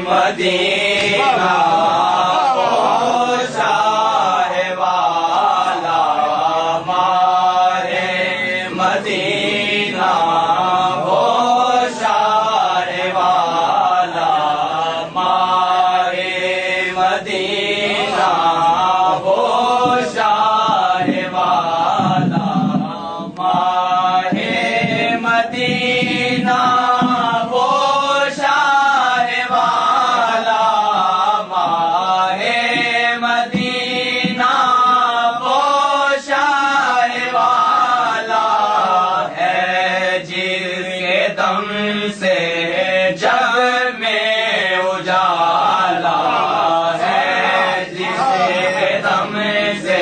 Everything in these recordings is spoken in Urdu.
مدینہ او شاہ والا ماہ مدینہ او شاہ والا ماہ مدینہ او شاہ والا ماہ مدینہ سے جگ میں اجالا ہے، جس کے دم سے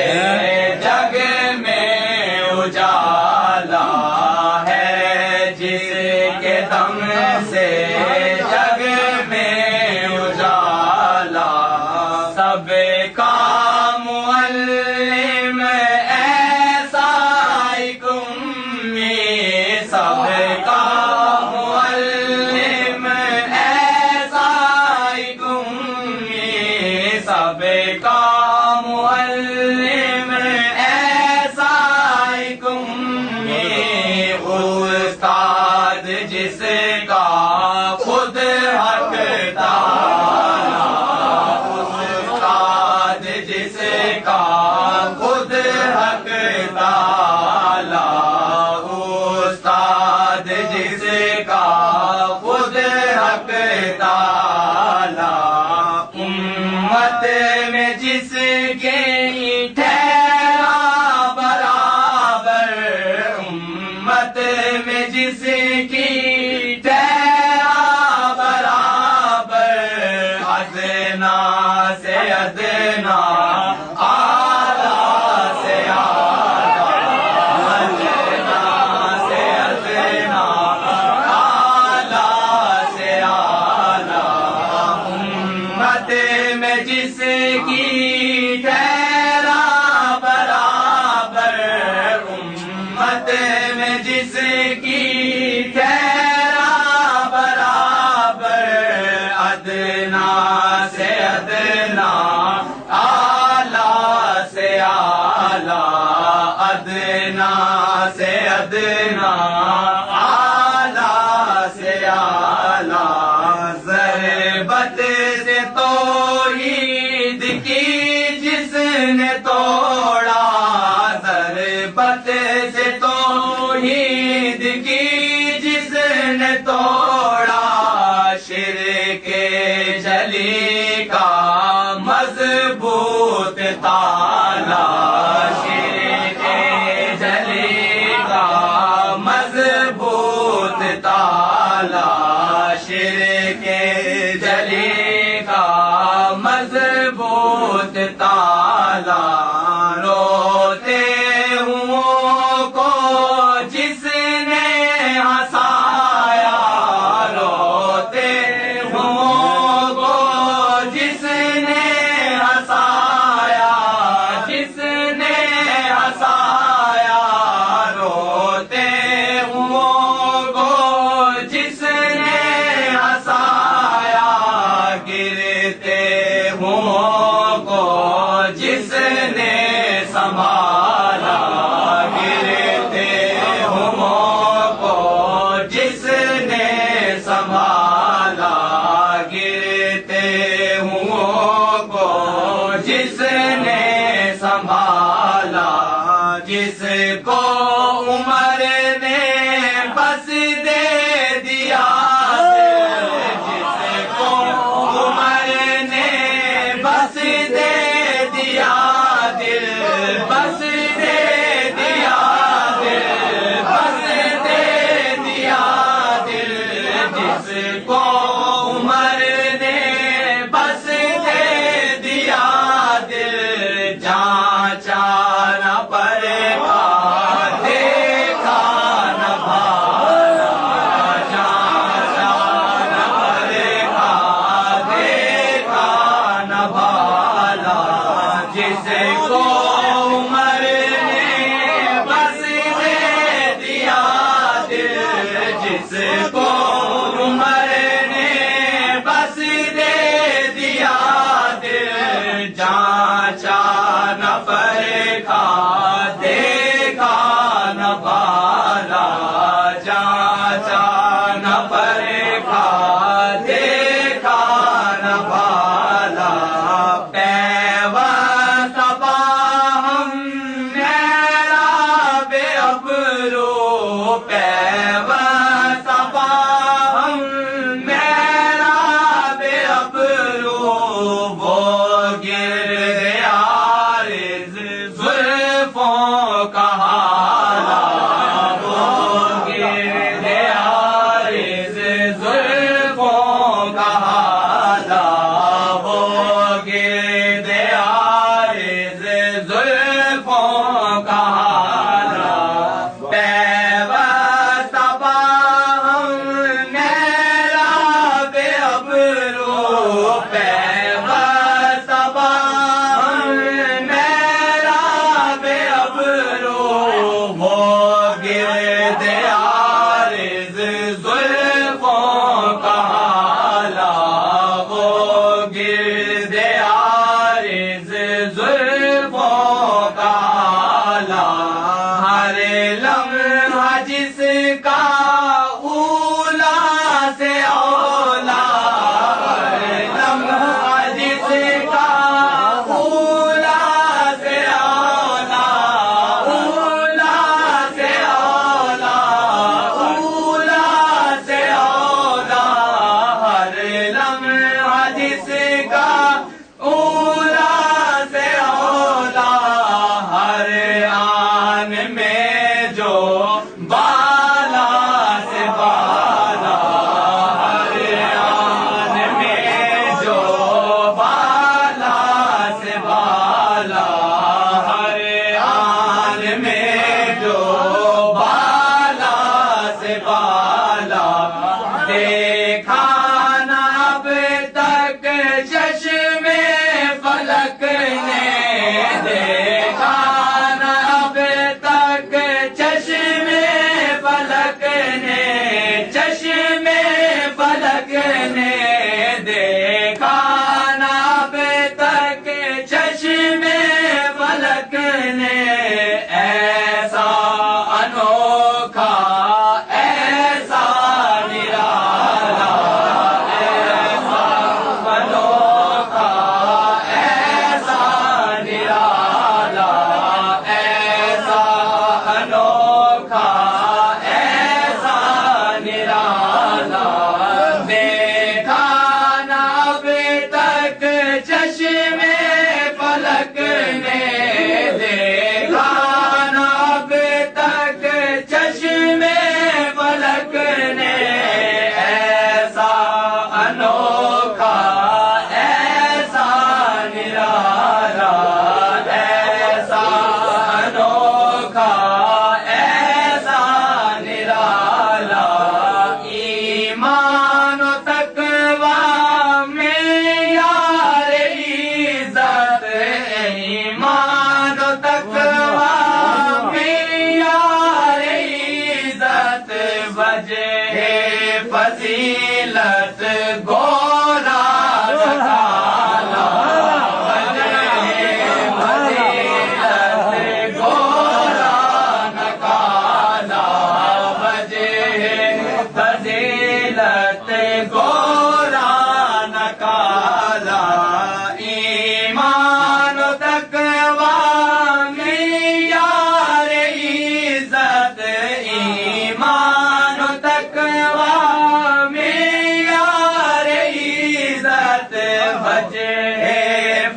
جگ میں اجالا ہے، جس کے دم سے جگ میں اجالا، سب کا معلم ایسا ایک امی، سب کا سب کا معلم ایسا ایک امی، استاد جس کا خود حق تعالی، استاد جس کا خود حق تعالی، استاد جس کا خود حق تعالی، امت میں جس کے ٹھہرا برابر، امت میں جس کی ٹھہرا برابر، ادنا سے ادنا اعلیٰ سے اعلیٰ، ادنا سے ادنا اعلیٰ سے اعلیٰ، امت میں جس کی ٹھہرا برابر، امت میں جس کی ٹھہرا برابر، ادنا سے ادنا اعلیٰ سے اعلیٰ، ادنا سے ادنا اعلیٰ سے اعلیٰ، ضربت سے توحید کی جس نے توڑا، ضربت سے توحید کی جس نے توڑا، شرک جلی کا مضبوط تالا، شرک جلی کا مضبوط تالا، شرک جلی کا مضبوط تالا، روتے ہوں کو جس نے ہنسایا، روتے ہوں کو جس نے ہنسایا، جس نے ہنسایا، روتے ہوں کو جس نے ہنسایا، اس کا اولا سے اولا، ہر آن میں جو بالا سے بالا، ہر آن میں جو بالا سے بالا، ہر آن میں جو بالا سے بالا، دیکھا نہ اب تک چشم فلک نے، دیکھا نہ اب تک چشم فلک نے، چشم فلک نے، دیکھا نہ اب تک چشم فلک نے، ایسا انوکھا ایسا نرالا، ایسا انوکھا ایسا نرالا، ایسا انوکھا ایسا نرالا، دیکھا نہ اب تک چشم فلک نے، دیکھا نہ اب تک چشم فلک نے، ایسا انوکھا ایسا نرالا، ایسا انوکھا ایسا نرالا، ایمان و تقوی میں یار عزت، ایمان و تقوی میں یار عزت، وجہ فضیلت گورا نکالا، وجہ فضیلت گورا نکالا، وجہ فضیلت گورا نکالا، ایمان و تقوی میں یار عزت، ایمان و تقوی میں یار عزت، وجہ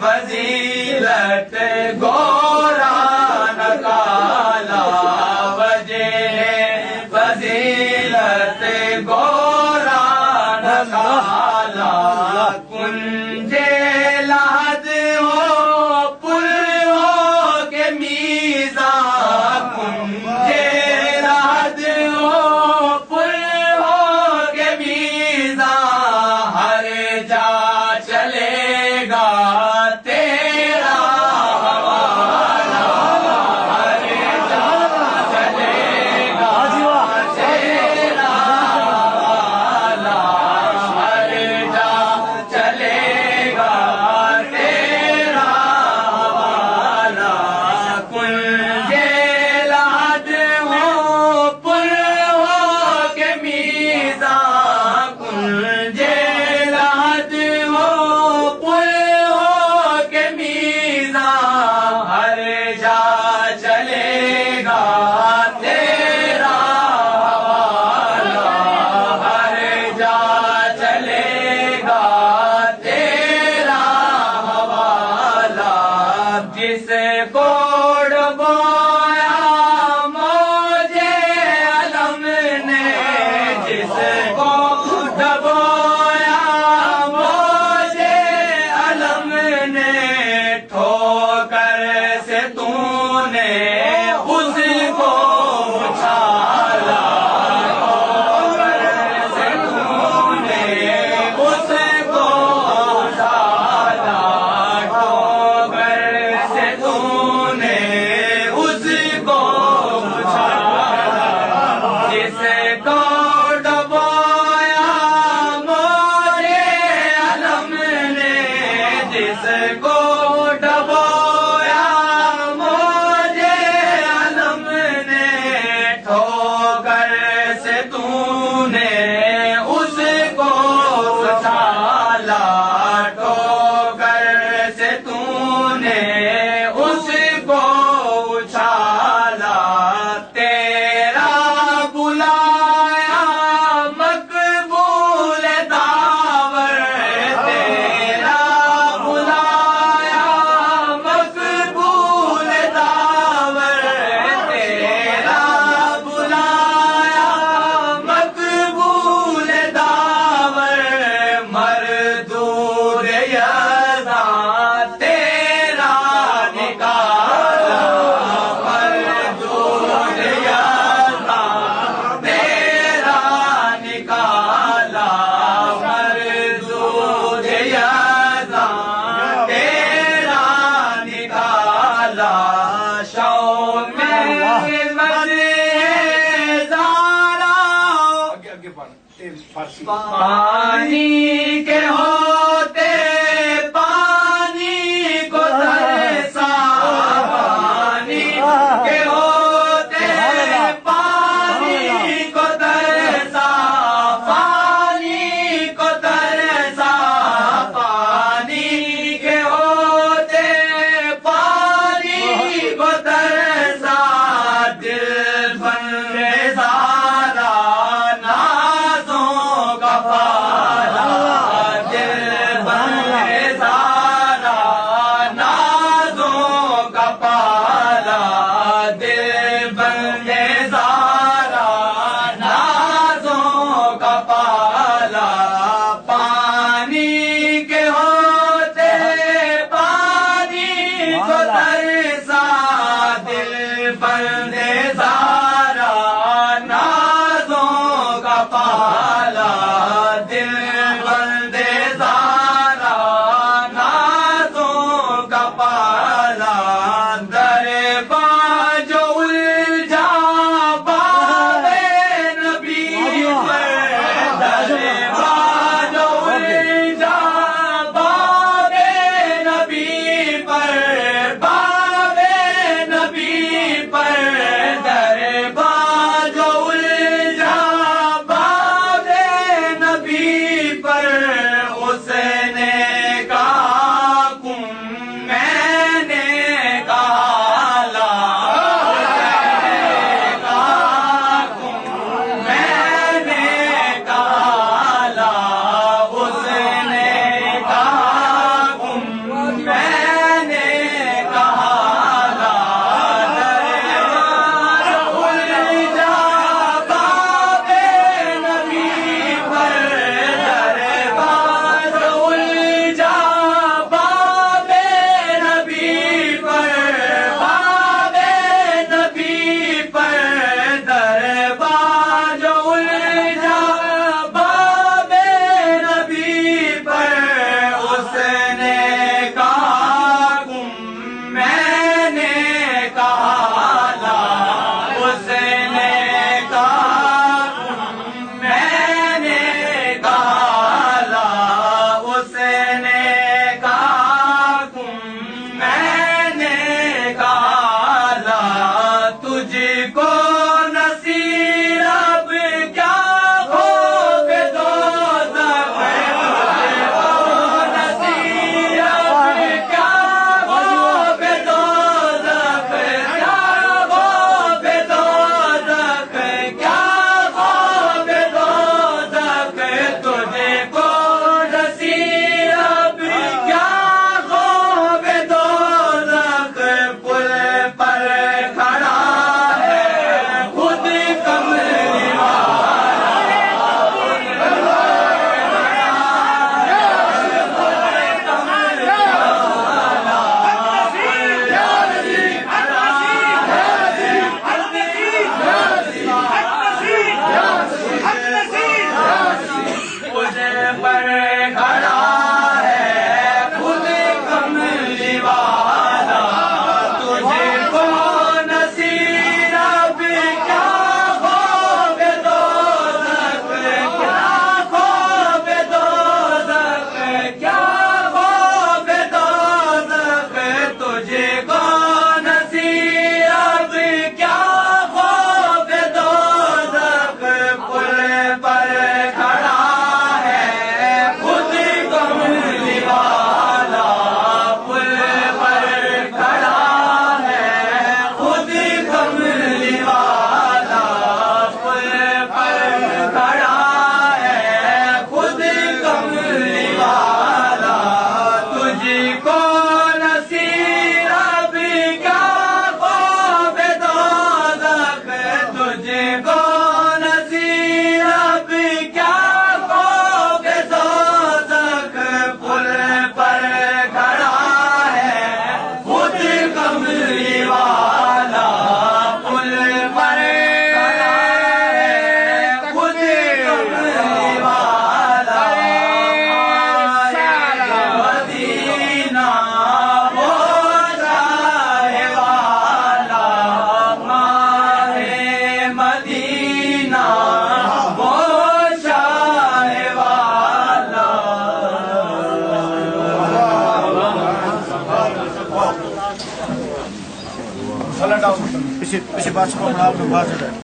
فضیلت گورا نکالا، وجہ فضیلت گورا نکالا، کنجے لحد ہو پل ہو کے میزان، کنجے لحد ہو پل ہو کے میزان، ہر جا چلے گا تیرا حوالہ، ہر جا چلے گا تیرا حوالہ، ہر جا چلے گا تیرا حوالہ، کنجے لحد ہو پل ہو کے میزان، کنجے لحد ہو پل ہو کے میزان، ہر جا چلے گا تیرا حوالہ، ہر جا چلے گا تیرا حوالہ، جس کو ڈبویا موجے علم نے، جس کو ڈبویا موجے علم نے، ٹھوکر سے تو نے اس کو اچھالا، ٹھوکر سے تو نے اس کو اچھالا، ٹھوکر سے تو نے اس کو اچھالا، جس کو ڈبویا موجے علم نے، جس کو ڈبویا موجے علم نے، ٹھوکر سے تو نے اس کو اچھالا، ٹھوکر سے تو نے اس کو اچھالا، تیرا بلایا مقبول دعوت، پانی کے ہوتے پانی کو ترسا، پانی کے ہوتے پانی کو ترسا، پانی کو ترسا، پانی کے ہوتے پانی کو ترسا، دل بن زارا نازوں کا پالا، پچھے بادشاہ کو اپنا آپ میں بات ہے